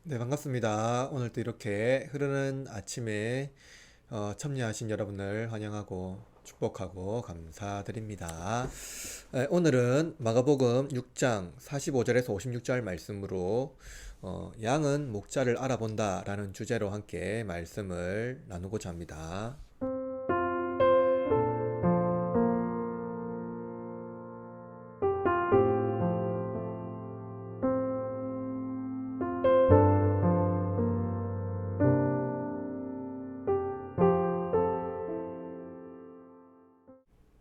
네, 반갑습니다. 오늘도 이렇게 흐르는 아침에 참여하신 여러분을 환영하고 축복하고 감사드립니다. 오늘은 마가복음 6장 45절에서 56절 말씀으로 양은 목자를 알아본다 라는 주제로 함께 말씀을 나누고자 합니다.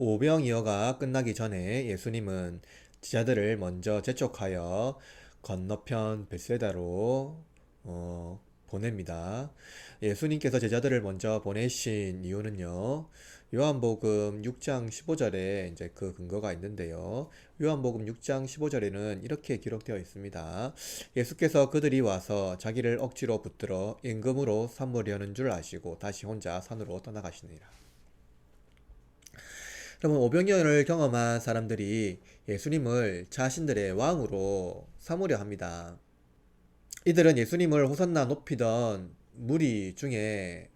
오병이어가 끝나기 전에 예수님은 제자들을 먼저 재촉하여 건너편 벳세다로 보냅니다. 예수님께서 제자들을 먼저 보내신 이유는요. 요한복음 6장 15절에 이제 그 근거가 있는데요. 요한복음 6장 15절에는 이렇게 기록되어 있습니다. 예수께서 그들이 와서 자기를 억지로 붙들어 임금으로 삼으려는 줄 아시고 다시 혼자 산으로 떠나가시니라. 여러분, 오병이어를 경험한 사람들이 예수님을 자신들의 왕으로 삼으려 합니다. 이들은 예수님을 호산나 높이던 무리 중에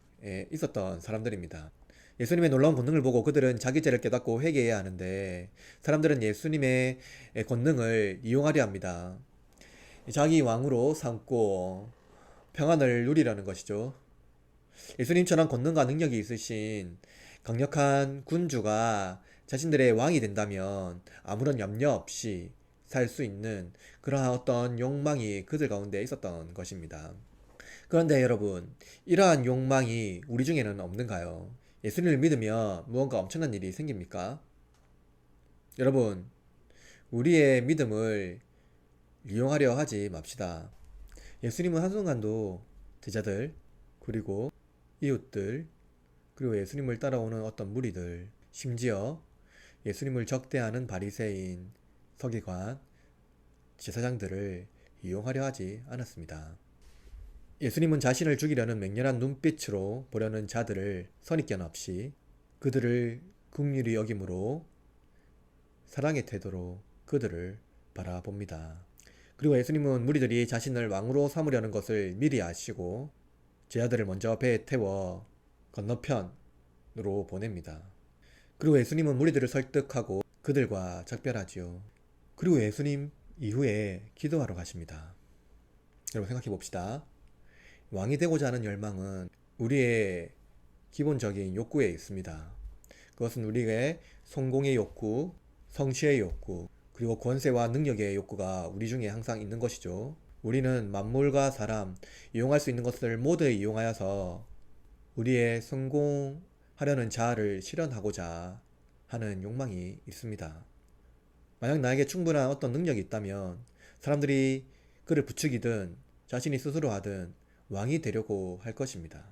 있었던 사람들입니다. 예수님의 놀라운 권능을 보고 그들은 자기 죄를 깨닫고 회개해야 하는데, 사람들은 예수님의 권능을 이용하려 합니다. 자기 왕으로 삼고 평안을 누리려는 것이죠. 예수님처럼 권능과 능력이 있으신 강력한 군주가 자신들의 왕이 된다면 아무런 염려 없이 살 수 있는 그러한 어떤 욕망이 그들 가운데 있었던 것입니다. 그런데 여러분, 이러한 욕망이 우리 중에는 없는가요? 예수님을 믿으면 무언가 엄청난 일이 생깁니까? 여러분, 우리의 믿음을 이용하려 하지 맙시다. 예수님은 한순간도 제자들, 그리고 이웃들, 그리고 예수님을 따라오는 어떤 무리들, 심지어 예수님을 적대하는 바리새인, 서기관, 제사장들을 이용하려 하지 않았습니다. 예수님은 자신을 죽이려는 맹렬한 눈빛으로 보려는 자들을 선입견 없이 그들을 긍휼히 여김으로 사랑의 태도로 그들을 바라봅니다. 그리고 예수님은 무리들이 자신을 왕으로 삼으려는 것을 미리 아시고 제자들을 먼저 배에 태워 건너편으로 보냅니다. 그리고 예수님은 무리들을 설득하고 그들과 작별하지요. 그리고 예수님 이후에 기도하러 가십니다. 여러분, 생각해 봅시다. 왕이 되고자 하는 열망은 우리의 기본적인 욕구에 있습니다. 그것은 우리의 성공의 욕구, 성취의 욕구, 그리고 권세와 능력의 욕구가 우리 중에 항상 있는 것이죠. 우리는 만물과 사람, 이용할 수 있는 것을 모두 이용하여서 우리의 성공하려는 자아를 실현하고자 하는 욕망이 있습니다. 만약 나에게 충분한 어떤 능력이 있다면 사람들이 그를 부추기든 자신이 스스로 하든 왕이 되려고 할 것입니다.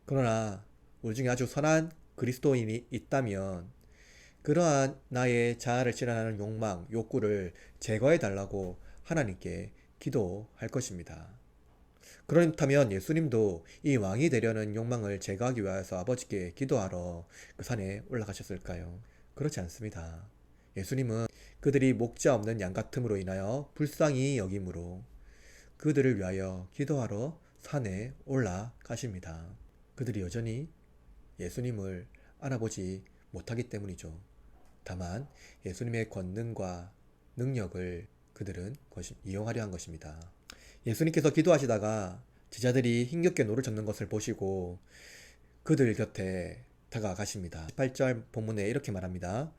그러나 우리 중에 아주 선한 그리스도인이 있다면 그러한 나의 자아를 실현하는 욕망, 욕구를 제거해 달라고 하나님께 기도할 것입니다. 그렇다면 예수님도 이 왕이 되려는 욕망을 제거하기 위해서 아버지께 기도하러 그 산에 올라가셨을까요? 그렇지 않습니다. 예수님은 그들이 목자 없는 양 같음으로 인하여 불쌍히 여김으로 그들을 위하여 기도하러 산에 올라가십니다. 그들이 여전히 예수님을 알아보지 못하기 때문이죠. 다만 예수님의 권능과 능력을 그들은 이용하려 한 것입니다. 예수님께서 기도하시다가 제자들이 힘겹게 노를 젓는 것을 보시고 그들 곁에 다가가십니다. 18절 본문에 이렇게 말합니다.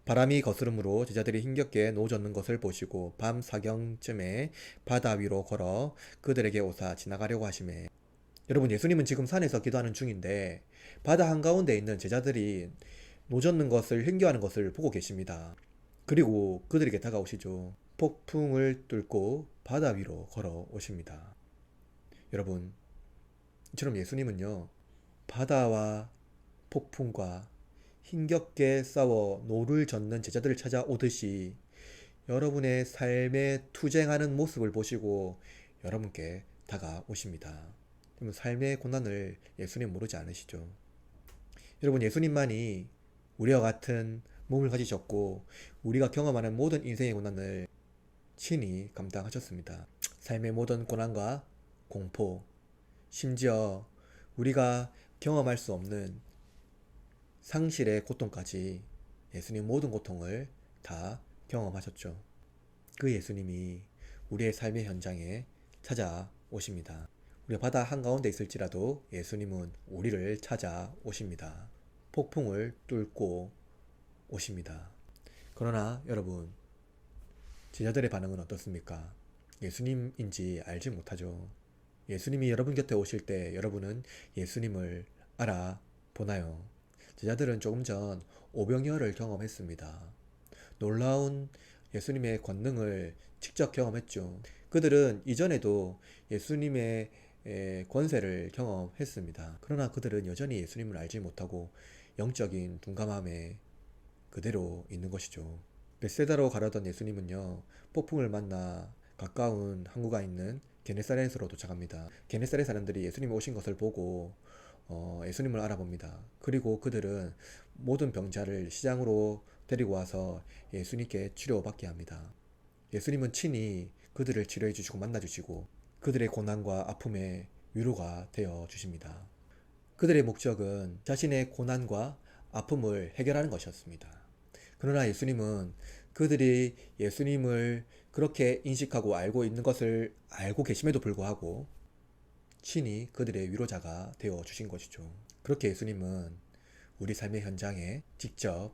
바람이 거스름으로 제자들이 힘겹게 노 젓는 것을 보시고 밤 사경쯤에 바다 위로 걸어 그들에게 오사 지나가려고 하시매. 여러분, 예수님은 지금 산에서 기도하는 중인데 바다 한가운데 있는 제자들이 노 젓는 것을 힘겨워하는 것을 보고 계십니다. 그리고 그들에게 다가오시죠. 폭풍을 뚫고 바다 위로 걸어 오십니다. 여러분, 이처럼 예수님은요, 바다와 폭풍과 힘겹게 싸워 노를 젓는 제자들을 찾아오듯이 여러분의 삶에 투쟁하는 모습을 보시고 여러분께 다가오십니다. 그러면 삶의 고난을 예수님 모르지 않으시죠? 여러분, 예수님만이 우리와 같은 몸을 가지셨고 우리가 경험하는 모든 인생의 고난을 친히 감당하셨습니다. 삶의 모든 고난과 공포, 심지어 우리가 경험할 수 없는 상실의 고통까지 예수님 모든 고통을 다 경험하셨죠. 그 예수님이 우리의 삶의 현장에 찾아오십니다. 우리가 바다 한가운데 있을지라도 예수님은 우리를 찾아오십니다. 폭풍을 뚫고 오십니다. 그러나 여러분, 제자들의 반응은 어떻습니까? 예수님인지 알지 못하죠. 예수님이 여러분 곁에 오실 때 여러분은 예수님을 알아보나요? 제자들은 조금 전 오병이어를 경험했습니다. 놀라운 예수님의 권능을 직접 경험했죠. 그들은 이전에도 예수님의 권세를 경험했습니다. 그러나 그들은 여전히 예수님을 알지 못하고 영적인 둔감함에 그대로 있는 것이죠. 벳세다로 가려던 예수님은요, 폭풍을 만나 가까운 항구가 있는 게네사렛으로 도착합니다. 게네사렛 사람들이 예수님이 오신 것을 보고 예수님을 알아봅니다. 그리고 그들은 모든 병자를 시장으로 데리고 와서 예수님께 치료받게 합니다. 예수님은 친히 그들을 치료해 주시고 만나 주시고 그들의 고난과 아픔의 위로가 되어 주십니다. 그들의 목적은 자신의 고난과 아픔을 해결하는 것이었습니다. 그러나 예수님은 그들이 예수님을 그렇게 인식하고 알고 있는 것을 알고 계심에도 불구하고 친히 그들의 위로자가 되어 주신 것이죠. 그렇게 예수님은 우리 삶의 현장에 직접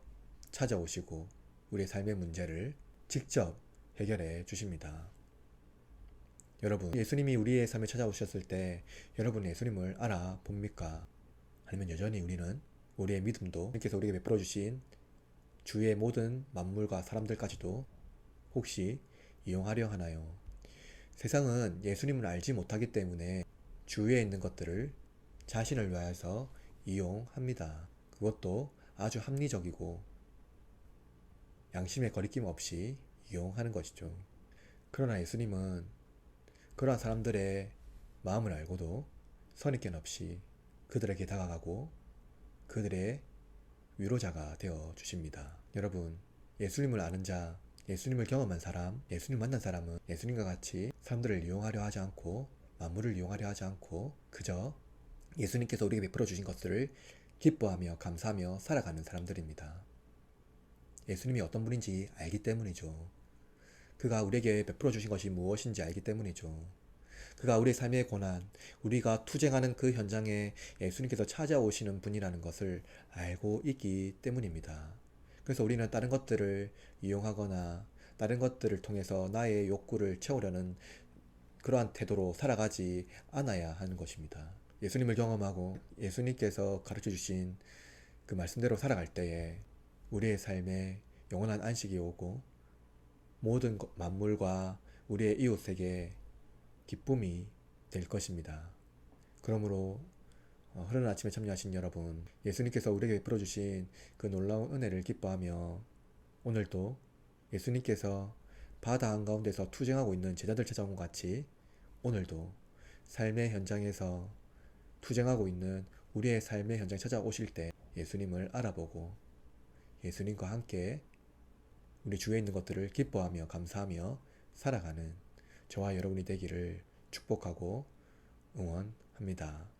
찾아오시고 우리의 삶의 문제를 직접 해결해 주십니다. 여러분, 예수님이 우리의 삶에 찾아오셨을 때 여러분 예수님을 알아봅니까? 아니면 여전히 우리는 우리의 믿음도 주님께서 우리에게 베풀어 주신 주위의 모든 만물과 사람들까지도 혹시 이용하려 하나요? 세상은 예수님을 알지 못하기 때문에 주위에 있는 것들을 자신을 위하여서 이용합니다. 그것도 아주 합리적이고 양심의 거리낌 없이 이용하는 것이죠. 그러나 예수님은 그러한 사람들의 마음을 알고도 선입견 없이 그들에게 다가가고 그들의 위로자가 되어 주십니다. 여러분, 예수님을 아는 자, 예수님을 경험한 사람, 예수님 만난 사람은 예수님과 같이 사람들을 이용하려 하지 않고 만물을 이용하려 하지 않고 그저 예수님께서 우리에게 베풀어 주신 것들을 기뻐하며 감사하며 살아가는 사람들입니다. 예수님이 어떤 분인지 알기 때문이죠. 그가 우리에게 베풀어 주신 것이 무엇인지 알기 때문이죠. 그가 우리의 삶의 고난, 우리가 투쟁하는 그 현장에 예수님께서 찾아오시는 분이라는 것을 알고 있기 때문입니다. 그래서 우리는 다른 것들을 이용하거나 다른 것들을 통해서 나의 욕구를 채우려는 그러한 태도로 살아가지 않아야 하는 것입니다. 예수님을 경험하고 예수님께서 가르쳐 주신 그 말씀대로 살아갈 때에 우리의 삶에 영원한 안식이 오고 모든 만물과 우리의 이웃에게 기쁨이 될 것입니다. 그러므로 흐르는 아침에 참여하신 여러분, 예수님께서 우리에게 베풀어 주신 그 놀라운 은혜를 기뻐하며 오늘도 예수님께서 바다 한가운데서 투쟁하고 있는 제자들 찾아온 것 같이 오늘도 삶의 현장에서 투쟁하고 있는 우리의 삶의 현장에 찾아오실 때 예수님을 알아보고 예수님과 함께 우리 주위에 있는 것들을 기뻐하며 감사하며 살아가는 저와 여러분이 되기를 축복하고 응원합니다.